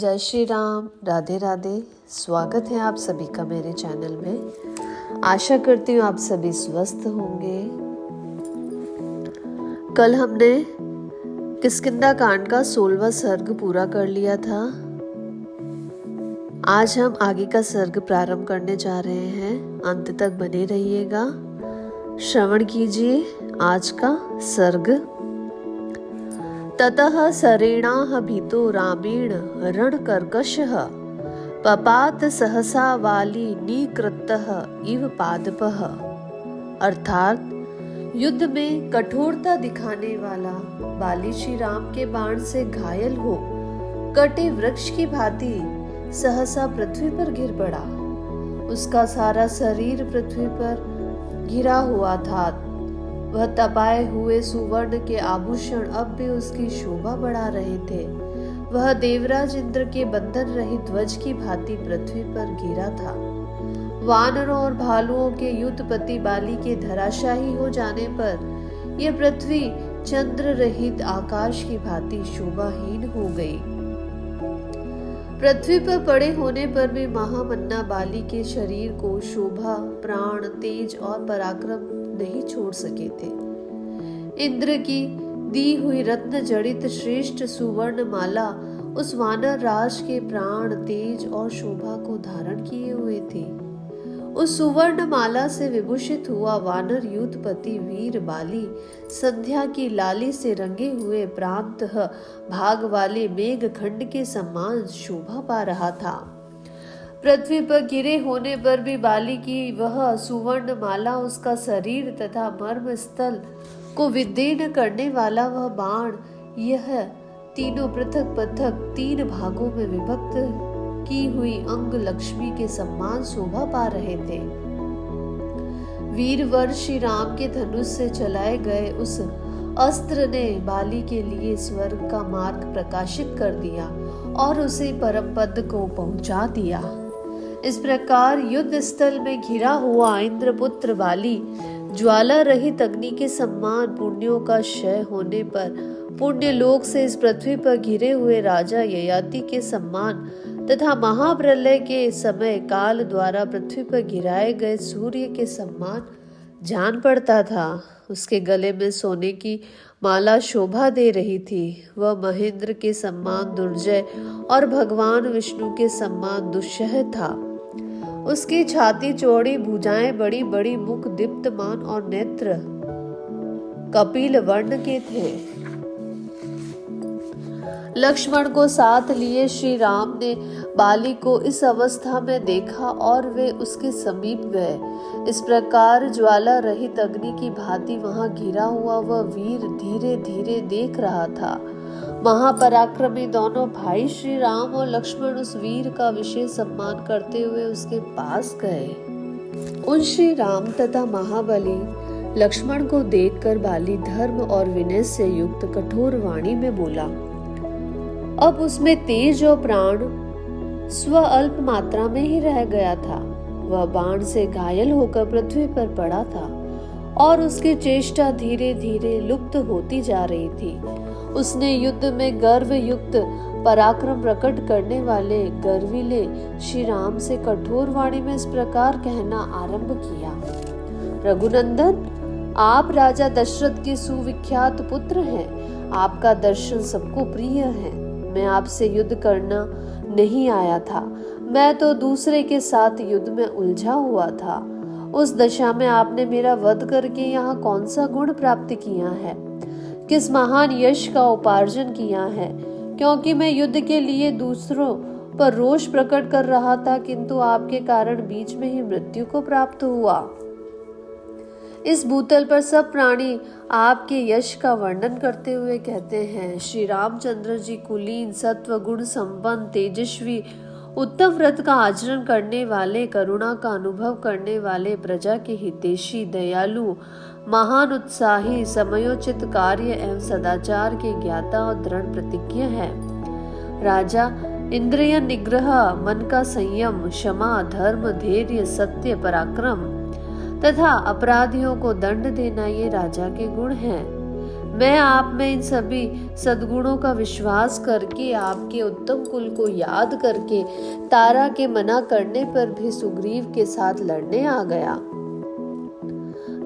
जय श्री राम, राधे राधे। स्वागत है आप सभी का मेरे चैनल में। आशा करती हूँ आप सभी स्वस्थ होंगे। कल हमने किष्किंधा कांड का 16वां सर्ग पूरा कर लिया था। आज हम आगे का सर्ग प्रारंभ करने जा रहे हैं। अंत तक बने रहिएगा, श्रवण कीजिए आज का सर्ग। ततः सरेणाः भीतो रामेण रणकर्कशः पपात सहसा वाली निकृतः इव पादपः। अर्थात युद्ध में कठोरता दिखाने वाला बाली श्री राम के बाण से घायल हो कटे वृक्ष की भांति सहसा पृथ्वी पर गिर पड़ा। उसका सारा शरीर पृथ्वी पर घिरा हुआ था। वह तपाए हुए सुवर्ण के आभूषण अब भी उसकी शोभा बढ़ा रहे थे। वह देवराज इंद्र के बंधन रहित ध्वज की भांति पृथ्वी पर गिरा था। वानरों और भालुओं के युद्धपति बाली के धराशायी हो जाने पर यह पृथ्वी चंद्र रहित आकाश की भांति शोभाहीन हो गई। पृथ्वी पर पड़े होने पर भी महामन्ना बाली के शरीर को शोभा, प्राण, तेज और पराक्रम नहीं छोड़ सके थे। इंद्र की दी हुई रत्न जड़ित श्रेष्ठ सुवर्ण माला उस वानर राज के प्राण, तेज और शोभा को धारण किए हुए थी। उस सुवर्ण माला से विभूषित हुआ वानर युद्धपति वीर बाली संध्या की लाली से रंगे हुए प्रांत भाग वाले मेघ खंड के समान शोभा पा रहा था। पृथ्वी पर गिरे होने पर भी बाली की वह सुवर्ण माला, उसका शरीर तथा मर्म स्थल को विदीर्ण करने वाला वह बाण, यह तीनों पृथक पृथक 3 भागों में विभक्त की हुई अंग लक्ष्मी के समान शोभा पा रहे थे। वीरवर श्री राम के धनुष से चलाए गए उस अस्त्र ने बाली के लिए स्वर्ग का मार्ग प्रकाशित कर दिया और उसे परम पद को पहुंचा दिया। इस प्रकार युद्ध स्थल में घिरा हुआ इंद्रपुत्र बाली ज्वाला रहित अग्नि के समान पुण्यों का क्षय होने पर पुण्य लोक से इस पृथ्वी पर घिरे हुए राजा ययाति के समान तथा महाप्रलय के समय काल द्वारा पृथ्वी पर गिराए गए सूर्य के समान जान पड़ता था। उसके गले में सोने की माला शोभा दे रही थी। वह महेंद्र के समान दुर्जय और भगवान विष्णु के समान दुस्सह था। उसकी छाती चौड़ी, भुजाएं बड़ी बड़ी, मुख दीप्तमान और नेत्र कपिल वर्ण के थे। लक्ष्मण को साथ लिए श्री राम ने बाली को इस अवस्था में देखा और वे उसके समीप गए। इस प्रकार ज्वाला रहित अग्नि की भांति वहां घिरा हुआ वह वीर धीरे धीरे देख रहा था। महापराक्रमी दोनों भाई श्री राम और लक्ष्मण उस वीर का विशेष सम्मान करते हुए उसके पास गए। उन श्री राम तथा महाबली लक्ष्मण को देखकर बाली धर्म और विनय से युक्त कठोर वाणी में बोला। अब उसमें तेज और प्राण स्व अल्प मात्रा में ही रह गया था। वह बाण से घायल होकर पृथ्वी पर पड़ा था और उसकी चेष्टा धीरे धीरे लुप्त होती जा रही थी। उसने युद्ध में गर्व युक्त पराक्रम प्रकट करने वाले गर्वीले श्री राम से कठोर वाणी में इस प्रकार कहना आरंभ किया। रघुनंदन, आप राजा दशरथ के सुविख्यात पुत्र हैं। आपका दर्शन सबको प्रिय है। मैं आपसे युद्ध करना नहीं आया था। मैं तो दूसरे के साथ युद्ध में उलझा हुआ था। उस दशा में आपने मेरा वध करके यहाँ कौन सा गुण प्राप्त किया है, किस महान यश का उपार्जन किया है? क्योंकि मैं युद्ध के लिए दूसरों पर रोष प्रकट कर रहा था, किंतु आपके कारण बीच में ही मृत्यु को प्राप्त हुआ। इस भूतल पर सब प्राणी आपके यश का वर्णन करते हुए कहते हैं, श्री रामचंद्र जी कुलीन, सत्व गुण संपन्न, तेजस्वी, उत्तम व्रत का आचरण करने वाले, करुणा का अनुभव करने वाले, प्रजा के हितैषी, दयालु, महान उत्साही, समयोचित कार्य एवं सदाचार के ज्ञाता और दृढ़ प्रतिज्ञ है। राजा इंद्रिय निग्रह, मन का संयम, क्षमा, धर्म, धैर्य, सत्य, पराक्रम तथा अपराधियों को दंड देना ये राजा के गुण हैं। मैं आप में इन सभी सद्गुणों का विश्वास करके आपके उत्तम कुल को याद करके तारा के मना करने पर भी सुग्रीव के साथ लड़ने आ गया।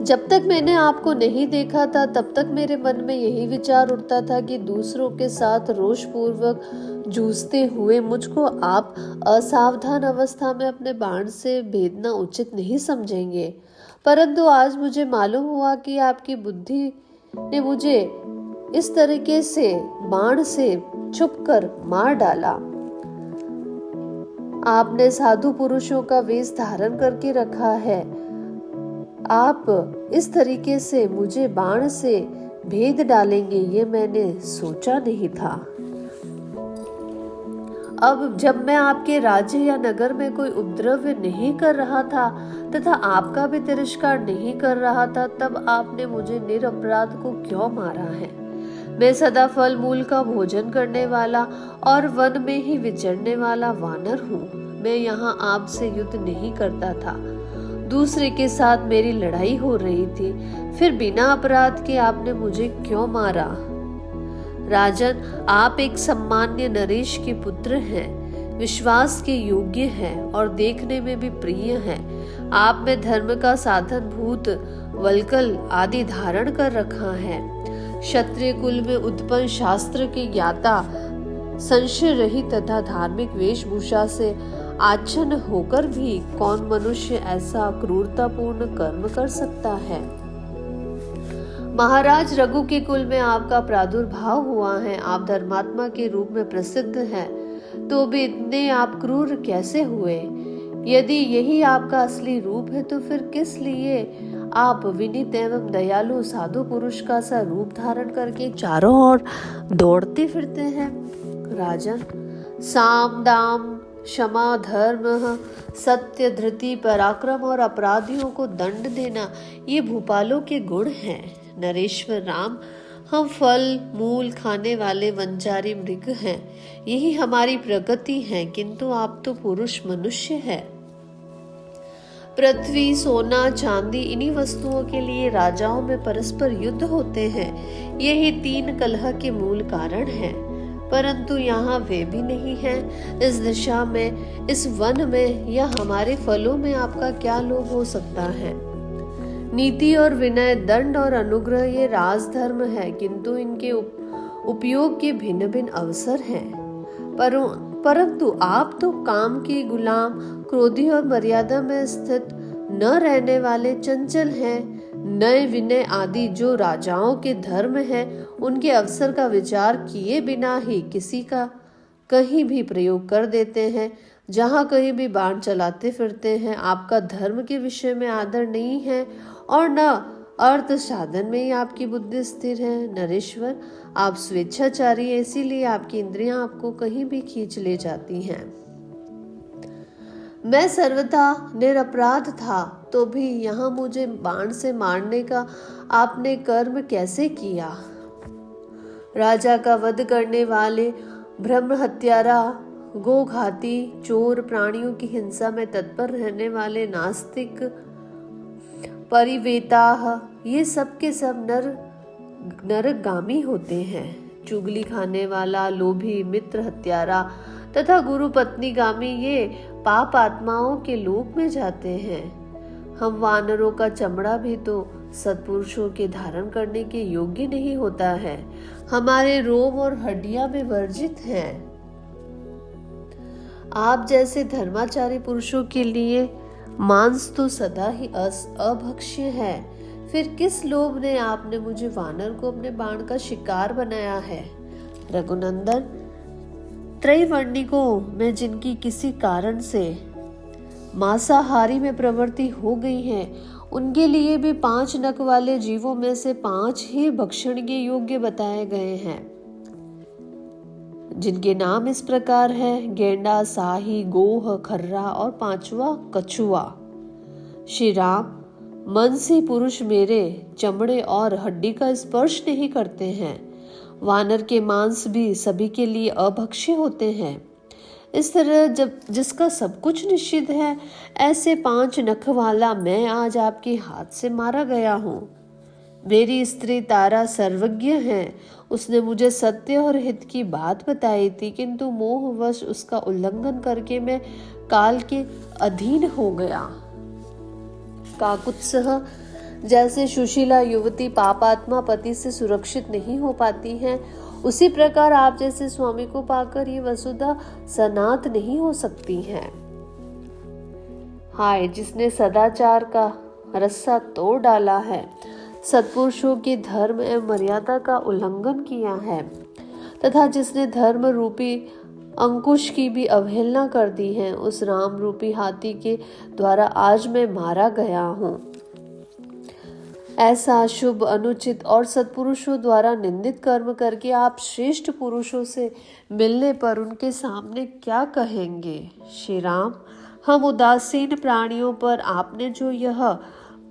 जब तक मैंने आपको नहीं देखा था तब तक मेरे मन में यही विचार उठता था कि दूसरों के साथ रोषपूर्वक जूझते हुए मुझको आप असावधान अवस्था में अपने बाण से भेदना उचित नहीं समझेंगे, परंतु आज मुझे मालूम हुआ कि आपकी बुद्धि ने मुझे इस तरीके से बाण से छुपकर मार डाला। आपने साधु पुरुषों का वेश धारण करके रखा है, आप इस तरीके से मुझे बाण से भेद डालेंगे ये मैंने सोचा नहीं था। अब जब मैं आपके राज्य या नगर में कोई उपद्रव नहीं कर रहा था तथा आपका भी तिरस्कार नहीं कर रहा था, तब आपने मुझे निरपराध को क्यों मारा है? मैं सदा फल मूल का भोजन करने वाला और वन में ही विचरने वाला वानर हूँ। मैं यहाँ आपसे युद्ध नहीं करता था, दूसरे के साथ मेरी लड़ाई हो रही थी, फिर बिना अपराध के आपने मुझे क्यों मारा? राजन, आप एक सम्मान्य नरेश के पुत्र हैं, विश्वास के योग्य हैं और देखने में भी प्रिय हैं। आप में धर्म का साधन भूत वल्कल आदि धारण कर रखा है। क्षत्रिय कुल में उत्पन्न शास्त्र के ज्ञाता, संशय रहित तथा धार्मिक वेशभूषा से आच्छन्न होकर भी कौन मनुष्य ऐसा क्रूरतापूर्ण कर्म कर सकता है? महाराज, रघु के कुल में आपका प्रादुर्भाव हुआ है, आप धर्मात्मा के रूप में प्रसिद्ध हैं, तो भी इतने आप क्रूर कैसे हुए? यदि यही आपका असली रूप है तो फिर किस लिए आप विनीत एवं दयालु साधु पुरुष का सा रूप धारण करके चारों ओर दौड़ते फिरते हैं? राजन, साम दाम क्षमा धर्म सत्य धृति पराक्रम और अपराधियों को दंड देना ये भूपालों के गुण हैं। नरेश्वर राम, हम फल मूल खाने वाले वनचारी मृग हैं, यही हमारी प्रगति है, किंतु आप तो पुरुष मनुष्य है। पृथ्वी सोना चांदी इन्हीं वस्तुओं के लिए राजाओं में परस्पर युद्ध होते हैं, यही 3 कलह के मूल कारण हैं। परंतु यहाँ वे भी नहीं हैं। इस दिशा में, इस वन में या हमारे फलों में आपका क्या लोभ हो सकता है? नीति और विनय, दंड और अनुग्रह ये राजधर्म है, किंतु इनके उपयोग के भिन्न भिन्न अवसर हैं। परंतु आप तो काम के गुलाम, क्रोधी और मर्यादा में स्थित न रहने वाले चंचल हैं। नए विनय आदि जो राजाओं के धर्म है, उनके अवसर का विचार किए बिना ही किसी का कहीं भी प्रयोग कर देते हैं, जहाँ कहीं भी बाण चलाते फिरते हैं। आपका धर्म के विषय में आदर नहीं है और न अर्थ साधन में ही आपकी बुद्धि स्थिर है। नरेश्वर, आप स्वेच्छाचारी हैं, इसीलिए आपकी इंद्रियां आपको कहीं भी खींच ले जाती हैं। मैं सर्वथा निरपराध था, तो भी यहाँ मुझे बाण से मारने का आपने कर्म कैसे किया? राजा का वध करने वाले, ब्रह्म हत्यारा, गोघाती, चोर, प्राणियों की हिंसा में तत्पर रहने वाले नास्तिक, परिवेताह, ये सब के सब नरगामी होते हैं। चुगली खाने वाला, लोभी, मित्र हत्यारा तथा गुरु पत्नी गामी ये पाप आत्माओं के लोक में जाते हैं। हम वानरों का चमड़ा भी तो सत्पुरुषों के धारण करने के योग्य नहीं होता है, हमारे रोम और हड्डियां में वर्जित हैं। आप जैसे धर्माचारी पुरुषों के लिए मांस तो सदा ही अभक्ष्य है, फिर किस लोभ ने आपने मुझे वानर को अपने बाण का शिकार बनाया है? रघुनंदन, त्रैवर्णिकों में जिनकी किसी कारण से मांसाहारी में प्रवृत्ति हो गई है, उनके लिए भी 5 नख वाले जीवों में से 5 ही भक्षण के योग्य बताए गए हैं, जिनके नाम इस प्रकार है: गेंडा, साही, गोह, खर्रा और 5वां कछुआ। श्री राम, मन से पुरुष मेरे चमड़े और हड्डी का स्पर्श नहीं करते हैं। वानर के मांस भी सभी के लिए अभक्ष्य होते हैं। इस तरह जब जिसका सब कुछ निश्चित है, ऐसे 5 नख वाला मैं आज आपके हाथ से मारा गया हूँ। मेरी स्त्री तारा सर्वज्ञ है। उसने मुझे सत्य और हित की बात बताई थी, किंतु मोहवश उसका उल्लंघन करके मैं काल के अधीन हो गया। काकुत्सह जैसे सुशीला युवती पापात्मा पति से सुरक्षित नहीं हो पाती हैं, उसी प्रकार आप जैसे स्वामी को पाकर ये वसुधा सनात नहीं हो सकती हैं। हाय, जिसने सदाचार का रस्सा तोड़ डाला है, सत्पुरुषों के धर्म एवं मर्यादा का उल्लंघन किया है तथा जिसने धर्म रूपी अंकुश की भी अवहेलना कर दी है, उस राम रूपी हाथी के द्वारा आज मैं मारा गया हूँ। ऐसा शुभ, अनुचित और सत्पुरुषों द्वारा निंदित कर्म करके आप श्रेष्ठ पुरुषों से मिलने पर उनके सामने क्या कहेंगे? श्री राम, हम उदासीन प्राणियों पर आपने जो यह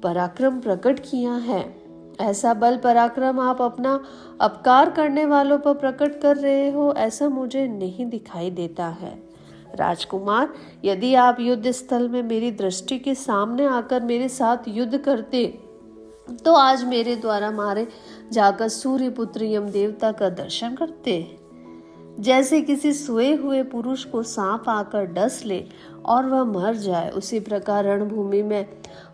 पराक्रम प्रकट किया है, ऐसा बल पराक्रम आप अपना अपकार करने वालों पर प्रकट कर रहे हो, ऐसा मुझे नहीं दिखाई देता है। राजकुमार, यदि आप युद्ध स्थल में मेरी दृष्टि के सामने आकर मेरे साथ युद्ध करते तो आज मेरे द्वारा मारे जाकर सूर्य पुत्र यम देवता का दर्शन करते। जैसे किसी सोए हुए पुरुष को सांप आकर डस ले और वह मर जाए, उसी प्रकार रणभूमि में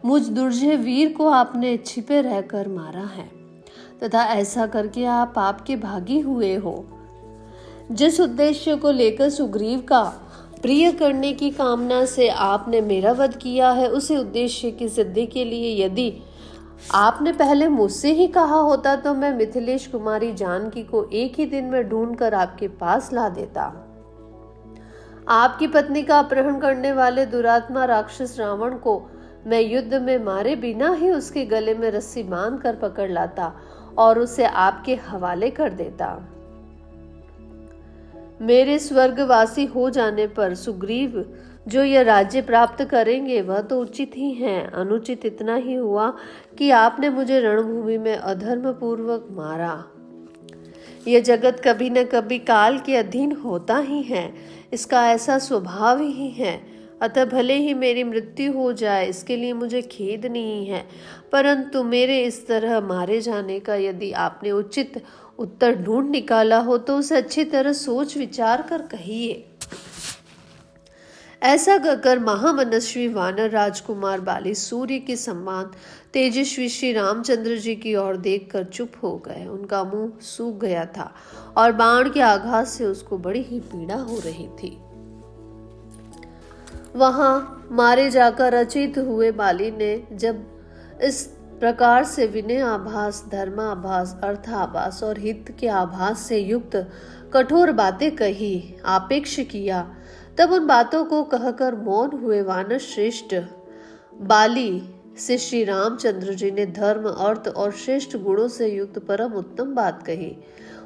मुझ दुर्जय वीर को आपने छिपे रहकर मारा है तथा ऐसा करके आप पाप के भागी हुए हो। जिस उद्देश्य को लेकर सुग्रीव का प्रिय करने की कामना से आपने मेरा वध किया है, उसी उद्देश्य की सिद्धि के लिए यदि आपने पहले मुझसे ही कहा होता तो मैं मिथिलेश कुमारी जानकी को एक ही दिन में ढूंढकर आपके पास ला देता। आपकी पत्नी का अपहरण करने वाले दुरात्मा राक्षस रावण को मैं युद्ध में मारे बिना ही उसके गले में रस्सी बांध कर पकड़ लाता और उसे आपके हवाले कर देता। मेरे स्वर्गवासी हो जाने पर सुग्रीव जो यह राज्य प्राप्त करेंगे वह तो उचित ही है। अनुचित इतना ही हुआ कि आपने मुझे रणभूमि में अधर्म पूर्वक मारा। यह जगत कभी न कभी काल के अधीन होता ही है, इसका ऐसा स्वभाव ही है। अतः भले ही मेरी मृत्यु हो जाए, इसके लिए मुझे खेद नहीं है, परंतु मेरे इस तरह मारे जाने का यदि आपने उचित उत्तर ढूंढ निकाला हो तो उसे अच्छी तरह सोच विचार कर कहिए। ऐसा कहकर महामनस्वी वानर राजकुमार बाली सूर्य के समान तेजस्वी श्री रामचंद्र जी की ओर देखकर चुप हो गए। उनका मुंह सूख गया था और बाण के आघात से उसको बड़ी ही पीड़ा हो रही थी। वहां मारे जाकर अचेत हुए बाली ने जब इस प्रकार से विनय आभास, धर्माभास, अर्थाभास और हित के आभास से युक्त कठोर बातें कही, आपेक्ष किया, तब उन बातों को कहकर मौन हुए वानर श्रेष्ठ बाली से श्री रामचंद्र जी ने धर्म, अर्थ और श्रेष्ठ गुणों से युक्त परम उत्तम बात कही।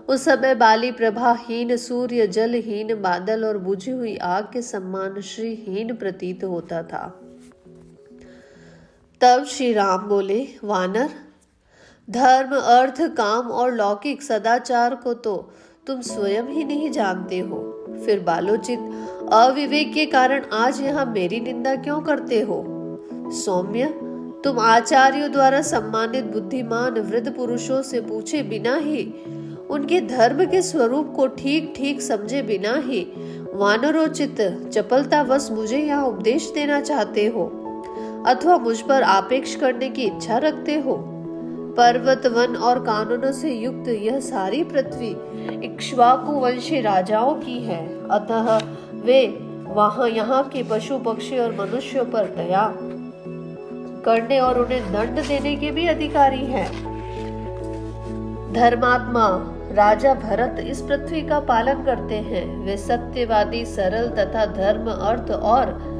उस समय बाली प्रभाहीन सूर्य, जलहीन बादल और बुझी हुई आग के समान श्रीहीन प्रतीत होता था। तब श्री राम बोले, वानर, धर्म, अर्थ, काम और लौकिक सदाचार को तो तुम स्वयं ही नहीं जानते हो, फिर बालोचित अविवेक के कारण आज यहाँ मेरी निंदा क्यों करते हो? सौम्य, तुम आचार्यों द्वारा सम्मानित बुद्धिमान वृद्ध पुरुषों से पूछे बिना ही, उनके धर्म के स्वरूप को ठीक ठीक समझे बिना ही वानरोचित चपलतावश मुझे यहाँ उपदेश देना चाहते हो अथवा मुझ पर आपेक्ष करने की इच्छा रखते हो। पर्वत, वन और कानूनों से युक्त यह सारी पृथ्वी इक्ष्वाकु वंशी राजाओं की है, अतः वे वहां यहाँ के पशु पक्षी और मनुष्यों पर दया करने और उन्हें दंड देने के भी अधिकारी हैं। धर्मात्मा राजा भरत इस पृथ्वी का पालन करते हैं। वे सत्यवादी, सरल तथा धर्म, अर्थ और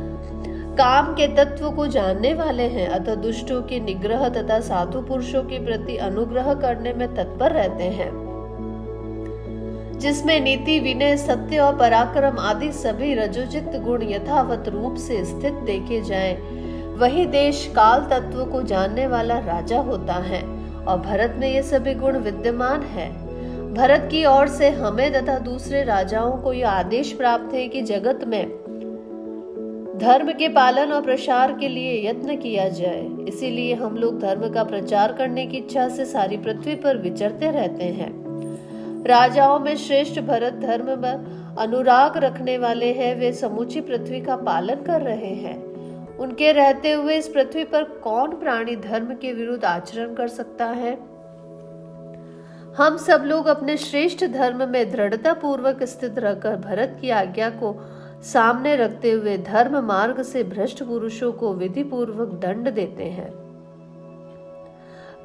काम के तत्व को जानने वाले हैं, अतः दुष्टों के निग्रह तथा साधु पुरुषों के प्रति अनुग्रह करने में तत्पर रहते हैं। जिसमें नीति, विनय, सत्य और पराक्रम आदि सभी रजोचित गुण यथावत रूप से स्थित देखे जाएं, वही देश काल तत्व को जानने वाला राजा होता है और भरत में ये सभी गुण विद्यमान है। भरत की ओर से हमें तथा दूसरे राजाओं को यह आदेश प्राप्त है कि जगत में धर्म के पालन और प्रसार के लिए यत्न किया जाए। इसीलिए हम लोग धर्म का प्रचार करने की इच्छा से सारी पृथ्वी पर विचरते रहते हैं। राजाओं में श्रेष्ठ भरत धर्म में अनुराग रखने वाले हैं। वे समूची पृथ्वी का पालन कर रहे हैं। उनके रहते हुए इस पृथ्वी पर कौन प्राणी धर्म के विरुद्ध आचरण कर सकता है? हम सब लोग अपने श्रेष्ठ धर्म में दृढ़ता पूर्वक स्थित रहकर भरत की आज्ञा को सामने रखते हुए धर्म मार्ग से भ्रष्ट पुरुषों को विधि पूर्वक दंड देते हैं।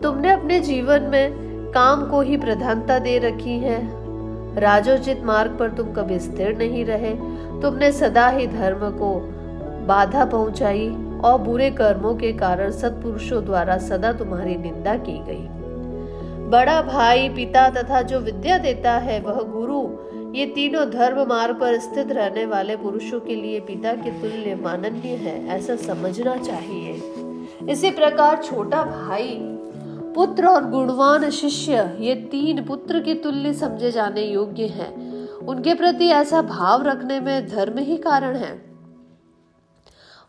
तुमने अपने जीवन में काम को ही प्रधानता दे रखी है। राजोचित मार्ग पर तुम कभी स्थिर नहीं रहे। तुमने सदा ही धर्म को बाधा पहुंचाई और बुरे कर्मों के कारण सत्पुरुषों द्वारा सदा तुम्हारी निंदा की गई। बड़ा भाई, पिता तथा जो विद्या देता है वह गुरु, ये तीनों धर्म मार्ग पर स्थित रहने वाले पुरुषों के लिए पिता के तुल्य माननीय है, ऐसा समझना चाहिए। इसी प्रकार छोटा भाई, पुत्र और गुणवान शिष्य, ये तीन पुत्र के तुल्य समझे जाने योग्य हैं। उनके प्रति ऐसा भाव रखने में धर्म ही कारण है।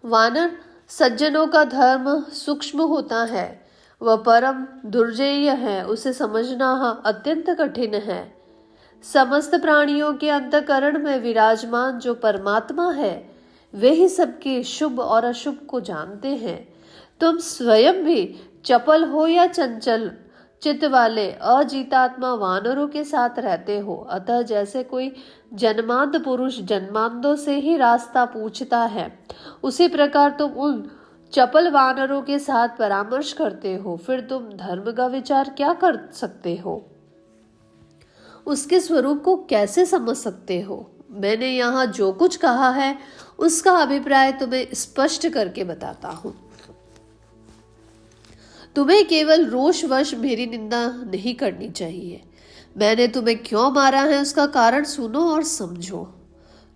वानर सज्जनों का धर्म सूक्ष्म होता है, वह परम दुर्जेय है, उसे समझना अत्यंत कठिन है। समस्त प्राणियों के अंतःकरण में विराजमान जो परमात्मा है, वे ही सबके शुभ और अशुभ को जानते हैं। तुम स्वयं भी चपल हो या चंचल चित्त वाले अजीतात्मा वानरों के साथ रहते हो। अतः जैसे कोई जन्मांध पुरुष जन्मांधों से ही रास्ता पूछता है, उसी प्रकार तुम उन चपल वानरों के साथ परामर्श करते हो। फिर तुम धर्म का विचार क्या कर सकते हो? उसके स्वरूप को कैसे समझ सकते हो? मैंने यहाँ जो कुछ कहा है उसका अभिप्राय तुम्हें स्पष्ट करके बताता हूँ। तुम्हें केवल रोषवश मेरी निंदा नहीं करनी चाहिए। मैंने तुम्हें क्यों मारा है उसका कारण सुनो और समझो।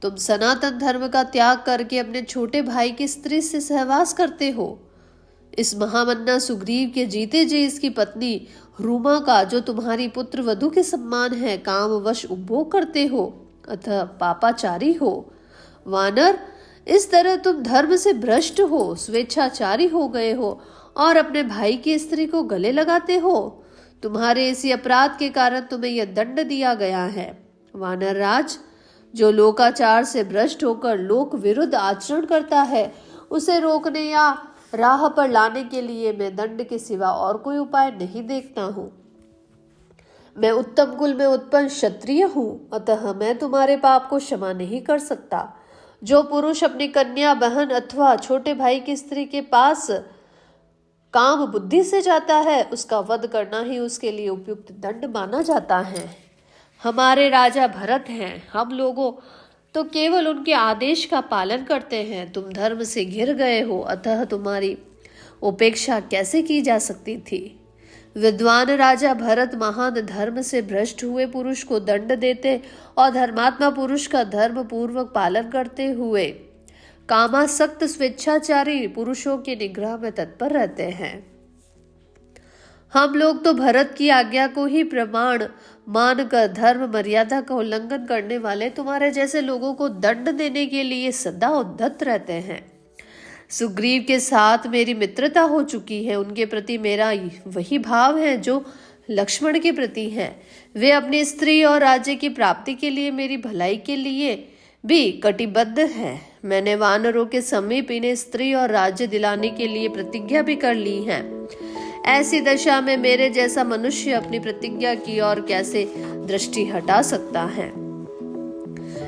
तुम सनातन धर्म का त्याग करके अपने छोटे भाई की स्त्री से सहवास करते हो। इस महामन्ना सुग्रीव के जीते जी इसकी पत्नी रूमा का, जो तुम्हारी पुत्र वधु के सम्मान है, कामवश उपभोग करते हो, अतः पापाचारी हो। वानर, इस तरह तुम धर्म से भ्रष्ट हो, स्वेच्छाचारी हो गए हो और अपने भाई की स्त्री को गले लगाते हो। तुम्हारे इसी अपराध के कारण तुम्हें यह दंड दिया गया है। वानर राज, जो लोकाचार से भ्रष्ट होकर लोक विरुद्ध आचरण करता है, उसे रोकने या राह पर लाने के लिए मैं दंड के सिवा और कोई उपाय नहीं देखता हूँ। मैं उत्तम कुल में उत्पन्न क्षत्रिय हूँ, अतः मैं तुम्हारे पाप को क्षमा नहीं कर सकता। जो पुरुष अपनी कन्या, बहन अथवा छोटे भाई की स्त्री के पास काम बुद्धि से जाता है, उसका वध करना ही उसके लिए उपयुक्त दंड माना जाता है। हमारे राजा भरत हैं, हम लोगों तो केवल उनके आदेश का पालन करते हैं। तुम धर्म से घिर गए हो, अतः तुम्हारी उपेक्षा कैसे की जा सकती थी? विद्वान राजा भरत महान धर्म से भ्रष्ट हुए पुरुष को दंड देते और धर्मात्मा पुरुष का धर्म पूर्वक पालन करते हुए कामासक्त स्वेच्छाचारी पुरुषों के निग्रह में तत्पर रहते हैं। हम लोग तो भरत की आज्ञा को ही प्रमाण मानकर धर्म मर्यादा का उल्लंघन करने वाले तुम्हारे जैसे लोगों को दंड देने के लिए सदा उद्धत रहते हैं। सुग्रीव के साथ मेरी मित्रता हो चुकी है। उनके प्रति मेरा वही भाव है जो लक्ष्मण के प्रति है। वे अपनी स्त्री और राज्य की प्राप्ति के लिए, मेरी भलाई के लिए भी कटिबद्ध है। मैंने वानरों के समीप इन्हें स्त्री और राज्य दिलाने के लिए प्रतिज्ञा भी कर ली है। ऐसी दशा में मेरे जैसा मनुष्य अपनी प्रतिज्ञा की ओर कैसे दृष्टि हटा सकता है?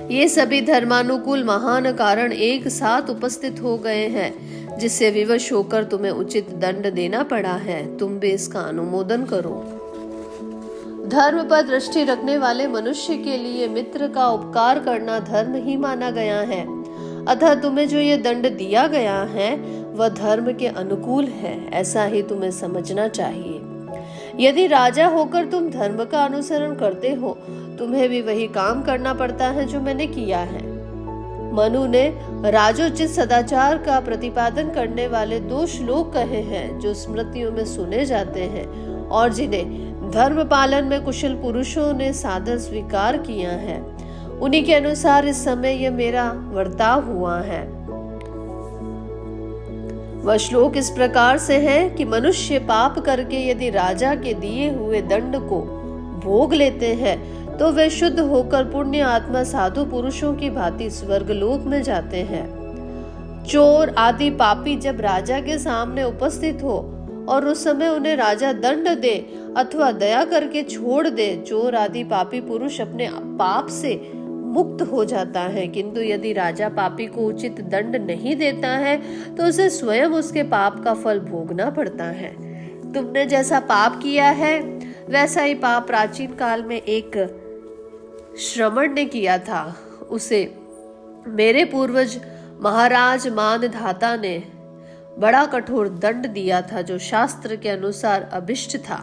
ये सभी धर्मानुकूल महान कारण एक साथ उपस्थित हो गए हैं, जिससे विवश होकर तुम्हें उचित दंड देना पड़ा है। तुम भी इसका अनुमोदन करो। धर्म पर दृष्टि रखने वाले मनुष्य के लिए मित्र का उपकार करना धर्म ही माना गया है। अतः तुम्हें जो ये दंड दिया गया है वह धर्म के अनुकूल है, ऐसा ही तुम्हें समझना चाहिए। यदि राजा होकर तुम धर्म का अनुसरण करते हो, तुम्हें भी वही काम करना पड़ता है जो मैंने किया है। मनु ने राजोचित सदाचार का प्रतिपादन करने वाले 2 श्लोक कहे हैं, जो स्मृतियों में सुने जाते हैं और जिन्हें धर्म पालन में कुशल पुरुषों ने सादर स्वीकार किया है। उन्हीं के अनुसार इस समय यह मेरा वर्ताव हुआ है। वह श्लोक इस प्रकार से है कि मनुष्य पाप करके यदि राजा के दिए हुए दंड को भोग लेते हैं तो वे शुद्ध होकर पुण्य आत्मा साधु पुरुषों की भांति स्वर्गलोक में जाते हैं। चोर आदि पापी जब राजा के सामने उपस्थित हो और उस समय उन्हें राजा दंड दे अथवा दया करके छोड़ दे, चोर आदि पापी पुरुष अपने पाप से मुक्त हो जाता है। किंतु यदि राजा पापी को उचित दंड नहीं देता है तो उसे स्वयं उसके पाप का फल भोगना पड़ता है। तुमने जैसा पाप किया है वैसा ही पाप प्राचीन काल में एक श्रमण ने किया था। उसे मेरे पूर्वज महाराज मानधाता ने बड़ा कठोर दंड दिया था जो शास्त्र के अनुसार अभिष्ट था।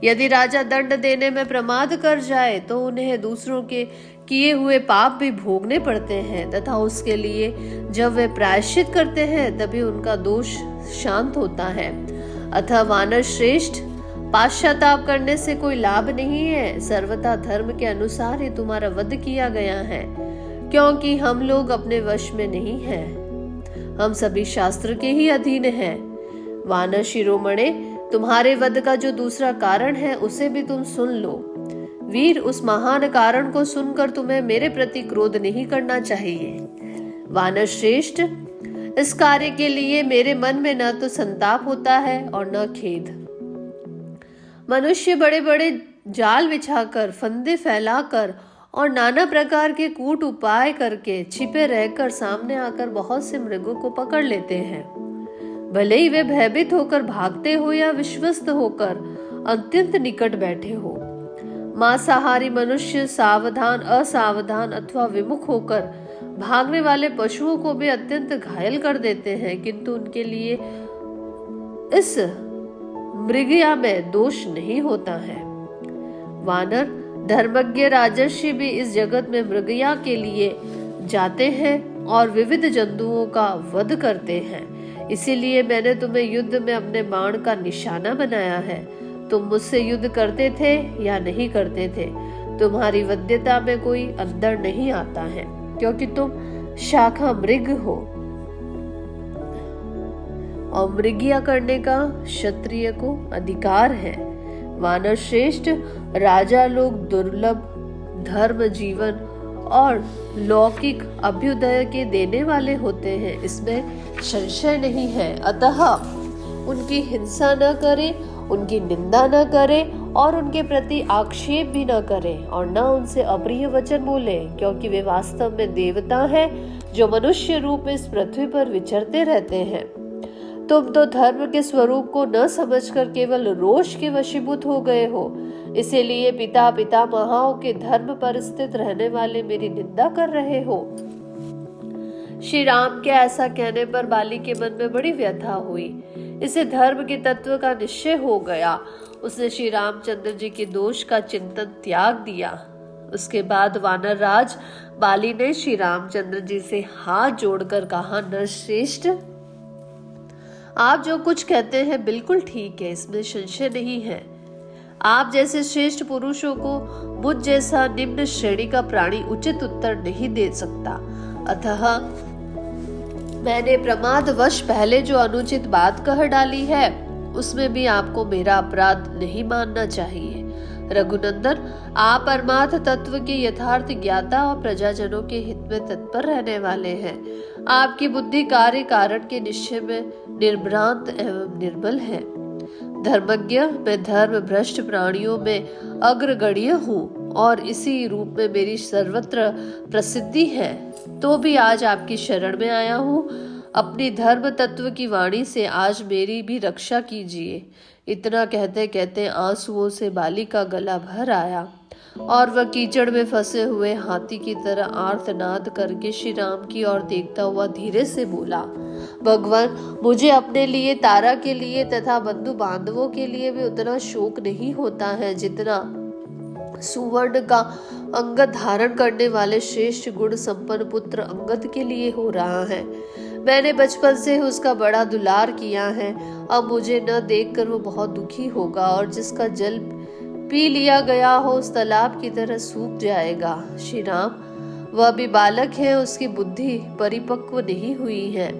यदि राजा दंड देने में प्रमाद कर जाए तो उन्हें दूसरों के किए हुए पाप भी भोगने पड़ते हैं तथा उसके लिए जब वे प्रायश्चित करते हैं तभी उनका दोष शांत होता है। अतः वानर श्रेष्ठ, पाश्चाताप करने से कोई लाभ नहीं है। सर्वथा धर्म के अनुसार ही तुम्हारा वध किया गया है, क्योंकि हम लोग अपने वश में नहीं हैं, हम सभी शास्त्र के ही अधीन हैं। वानर शिरोमणे, तुम्हारे वध का जो दूसरा कारण है उसे भी तुम सुन लो। वीर, उस महान कारण को सुनकर तुम्हें मेरे प्रति क्रोध नहीं करना चाहिए। वानर श्रेष्ठ, इस कार्य के लिए मेरे मन में न तो संताप होता है और न खेद। मनुष्य बड़े बड़े जाल बिछाकर, फंदे फैलाकर और नाना प्रकार के कूट उपाय करके छिपे रहकर सामने आकर बहुत से मृगों को पकड़ लेते हैं। भले ही वे भयभीत होकर भागते हो या विश्वस्त होकर अत्यंत निकट बैठे हो। मांसाहारी मनुष्य सावधान, असावधान अथवा विमुख होकर भागने वाले पशुओं को भी अत्यंत घायल कर देते हैं, किंतु उनके लिए इस मृगया में दोष नहीं होता है। वानर, धर्मज्ञ राजर्षि भी इस जगत में मृगया के लिए जाते हैं और विविध जंतुओं का वध करते हैं। इसीलिए मैंने तुम्हें युद्ध में अपने बाण का निशाना बनाया है। तुम मुझसे युद्ध करते थे या नहीं करते थे, तुम्हारी वध्यता में कोई अंतर नहीं आता है, क्योंकि तुम शाखा मृग हो और मृगिया करने का क्षत्रिय को अधिकार है। वानर श्रेष्ठ, राजा लोग दुर्लभ धर्म, जीवन और लौकिक अभ्युदय के देने वाले होते हैं, इसमें संशय नहीं है। अतः उनकी हिंसा न करें, उनकी निंदा न करें और उनके प्रति आक्षेप भी न करें और न उनसे अप्रिय वचन बोलें, क्योंकि वे वास्तव में देवता हैं जो मनुष्य रूप में इस पृथ्वी पर विचरते रहते हैं। तुम तो धर्म के स्वरूप को न समझकर केवल रोष के वशीभूत हो गए हो। इसीलिए पिता पितामहाओं के धर्म पर स्थित रहने वाले मेरी निंदा कर रहे हो। श्री राम के ऐसा कहने पर बाली के मन में बड़ी व्यथा हुई। इसे धर्म के तत्व का निश्चय हो गया। उसने श्री रामचंद्र जी के दोष का चिंतन त्याग दिया। उसके बाद वानर राज बाली ने श्री रामचंद्र जी से हाथ जोड़कर कहा, नरश्रेष्ठ, आप जो कुछ कहते हैं बिल्कुल ठीक है, इसमें संशय नहीं है। आप जैसे श्रेष्ठ पुरुषों को मुझ जैसा निम्न श्रेणी का प्राणी उचित उत्तर नहीं दे सकता। अतः मैंने प्रमादवश पहले जो अनुचित बात कह डाली है उसमें भी आपको मेरा अपराध नहीं मानना चाहिए। रघुनंदन, आप परमार्थ तत्व के यथार्थ ज्ञाता और प्रजाजनों के हित में तत्पर रहने वाले हैं। आपकी बुद्धि कार्य कारण के निश्चय में निर्भ्रांत एवं निर्बल है। धर्मज्ञ, मैं धर्म भ्रष्ट प्राणियों में अग्रगण्य हूँ और इसी रूप में मेरी सर्वत्र प्रसिद्धि है, तो भी आज आपकी शरण में आया हूँ। अपनी धर्म तत्व की वाणी से आज मेरी भी रक्षा कीजिए। इतना कहते कहते आंसुओं से बाली का गला भर आया और वह कीचड़ में फंसे हुए हाथी की तरह आर्तनाद करके श्री राम की ओर देखता हुआ धीरे से बोला, भगवान, मुझे अपने लिए, तारा के लिए तथा बंधु बांधवों के लिए भी उतना शोक नहीं होता है जितना सुवर्ण का अंगद धारण करने वाले श्रेष्ठ गुण संपन्न पुत्र अंगद के लिए हो रहा है। मैंने बचपन से उसका बड़ा दुलार किया है। अब मुझे न देखकर वो बहुत दुखी होगा और जिसका जल पी लिया गया हो उस तालाब की तरह सूख जाएगा। श्री राम, वह भी बालक है, उसकी बुद्धि परिपक्व नहीं हुई है।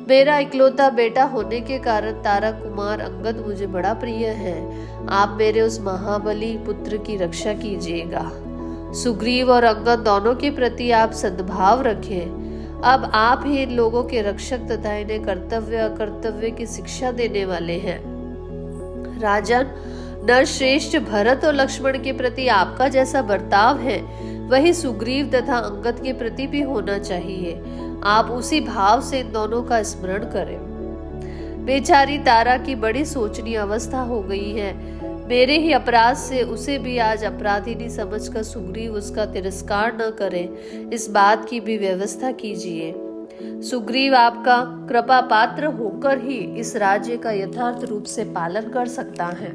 मेरा इकलौता बेटा होने के कारण तारा कुमार अंगद मुझे बड़ा प्रिय है। आप मेरे उस महाबली पुत्र की रक्षा कीजिएगा। सुग्रीव और अंगद दोनों के प्रति आप सद्भाव रखें। अब आप ही इन लोगों के रक्षक तथा इन्हें कर्तव्य अकर्तव्य की शिक्षा देने वाले हैं। राजन, नरश्रेष्ठ भरत और लक्ष्मण के प्रति आपका जैसा बर्ताव है वही सुग्रीव तथा अंगद के प्रति भी होना चाहिए। आप उसी भाव से इन दोनों का स्मरण करें। बेचारी तारा की बड़ी सोचनीय अवस्था हो गई है। मेरे ही अपराध से उसे भी आज अपराधिनी समझकर सुग्रीव उसका तिरस्कार न करे, इस बात की भी व्यवस्था कीजिए। सुग्रीव आपका कृपा पात्र होकर ही इस राज्य का यथार्थ रूप से पालन कर सकता है।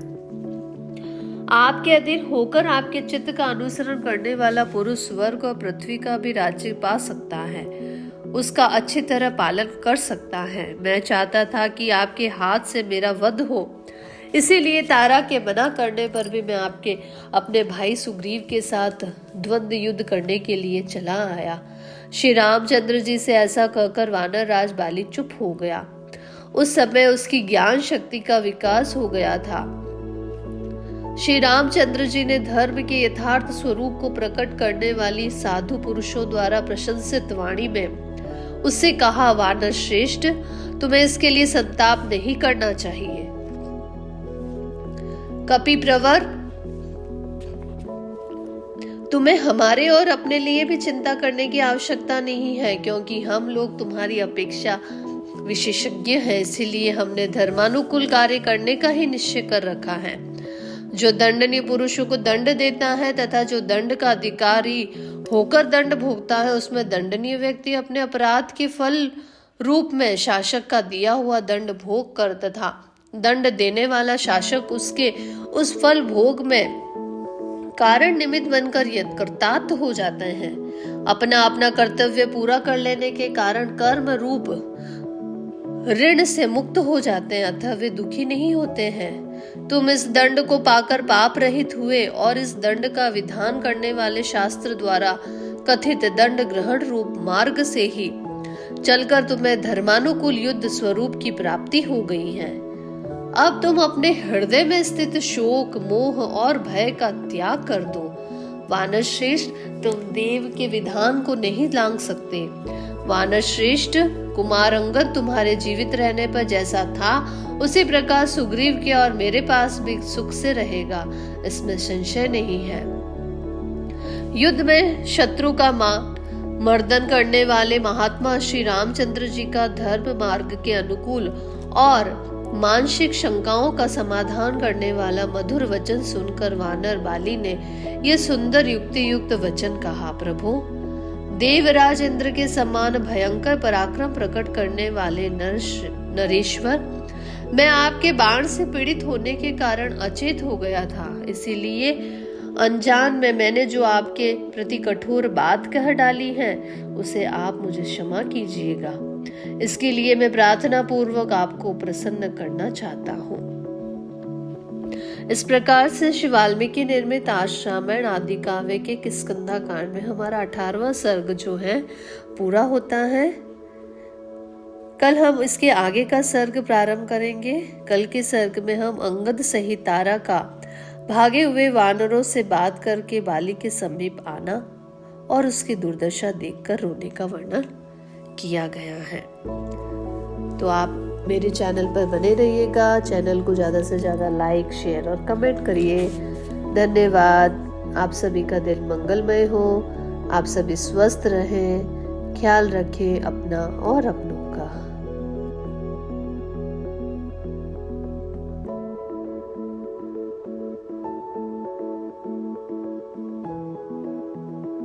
आपके अधीन होकर आपके चित्त का अनुसरण करने वाला पुरुष स्वर्ग और पृथ्वी का भी राज्य पा सकता है, उसका अच्छी तरह पालन कर सकता है। मैं चाहता था कि आपके हाथ से मेरा वध हो, इसीलिए तारा के मना करने पर भी मैं आपके अपने भाई सुग्रीव के साथ द्वंद्व युद्ध करने के लिए चला आया। श्री रामचंद्र जी से ऐसा कहकर वानर राज बाली चुप हो गया। उस समय उसकी ज्ञान शक्ति का विकास हो गया था। श्री रामचंद्र जी ने धर्म के यथार्थ स्वरूप को प्रकट करने वाली साधु पुरुषों द्वारा प्रशंसित वाणी में उससे कहा, वानर श्रेष्ठ, तुम्हें इसके लिए संताप नहीं करना चाहिए। कपि प्रवर, तुम्हें हमारे और अपने लिए भी चिंता करने की आवश्यकता नहीं है, क्योंकि हम लोग तुम्हारी अपेक्षा विशेषज्ञ हैं। इसीलिए हमने धर्मानुकूल कार्य करने का ही निश्चय कर रखा है। जो दंडनीय पुरुषों को दंड देता है तथा जो दंड का अधिकारी होकर दंड भोगता है, उसमें दंडनीय व्यक्ति अपने अपराध के फल रूप में शासक का दिया हुआ दंड भोग कर तथा दंड देने वाला शासक उसके उस फल भोग में कारण निमित्त बनकर कृतार्थ हो जाते हैं। अपना अपना कर्तव्य पूरा कर लेने के कारण कर्म रूप ऋण से मुक्त हो जाते हैं, अतः वे दुखी नहीं होते हैं। तुम इस दंड को पाकर पाप रहित हुए और इस दंड का विधान करने वाले शास्त्र द्वारा कथित दंड ग्रहण रूप मार्ग से ही चलकर तुम्हें धर्मानुकूल युद्ध स्वरूप की प्राप्ति हो गई है। अब तुम अपने हृदय में स्थित शोक, मोह और भय का त्याग कर दो। वानर श्रेष्ठ, तुम देव के विधान को नहीं लांघ सकते। वानर श्रेष्ठ, कुमार अंगद तुम्हारे जीवित रहने पर जैसा था उसी प्रकार सुग्रीव के और मेरे पास भी सुख से रहेगा, इसमें संशय नहीं है। युद्ध में शत्रु का मर्दन करने वाले महात्मा श्री रामचंद्र जी का धर्म मार्ग के अनुकूल और मानसिक शंकाओं का समाधान करने वाला मधुर वचन सुनकर वानर बाली ने यह सुंदर युक्ति युक्त वचन कहा, प्रभु, देवराज इंद्र के समान भयंकर पराक्रम प्रकट करने वाले नरेश्वर, मैं आपके बाण से पीड़ित होने के कारण अचेत हो गया था। इसीलिए अनजान में मैंने जो आपके प्रति कठोर बात कह डाली है उसे आप मुझे क्षमा कीजिएगा। इसके लिए मैं प्रार्थना पूर्वक आपको प्रसन्न करना चाहता हूँ। इस प्रकार से श्री वाल्मीकि निर्मित आश्रामण आदि काव्य के किष्किंधा कांड में हमारा 18वां सर्ग जो है पूरा होता है। कल हम इसके आगे का सर्ग प्रारंभ करेंगे। कल के सर्ग में हम अंगद सहित तारा का भागे हुए वानरों से बात करके बाली के समीप आना और उसकी दुर्दशा देखकर रोने का वर्णन किया गया है। तो आप मेरे चैनल पर बने रहिएगा। चैनल को ज़्यादा से ज़्यादा लाइक, शेयर और कमेंट करिए। धन्यवाद। आप सभी का दिन मंगलमय हो। आप सभी स्वस्थ रहें, ख्याल रखें अपना और अपनों का।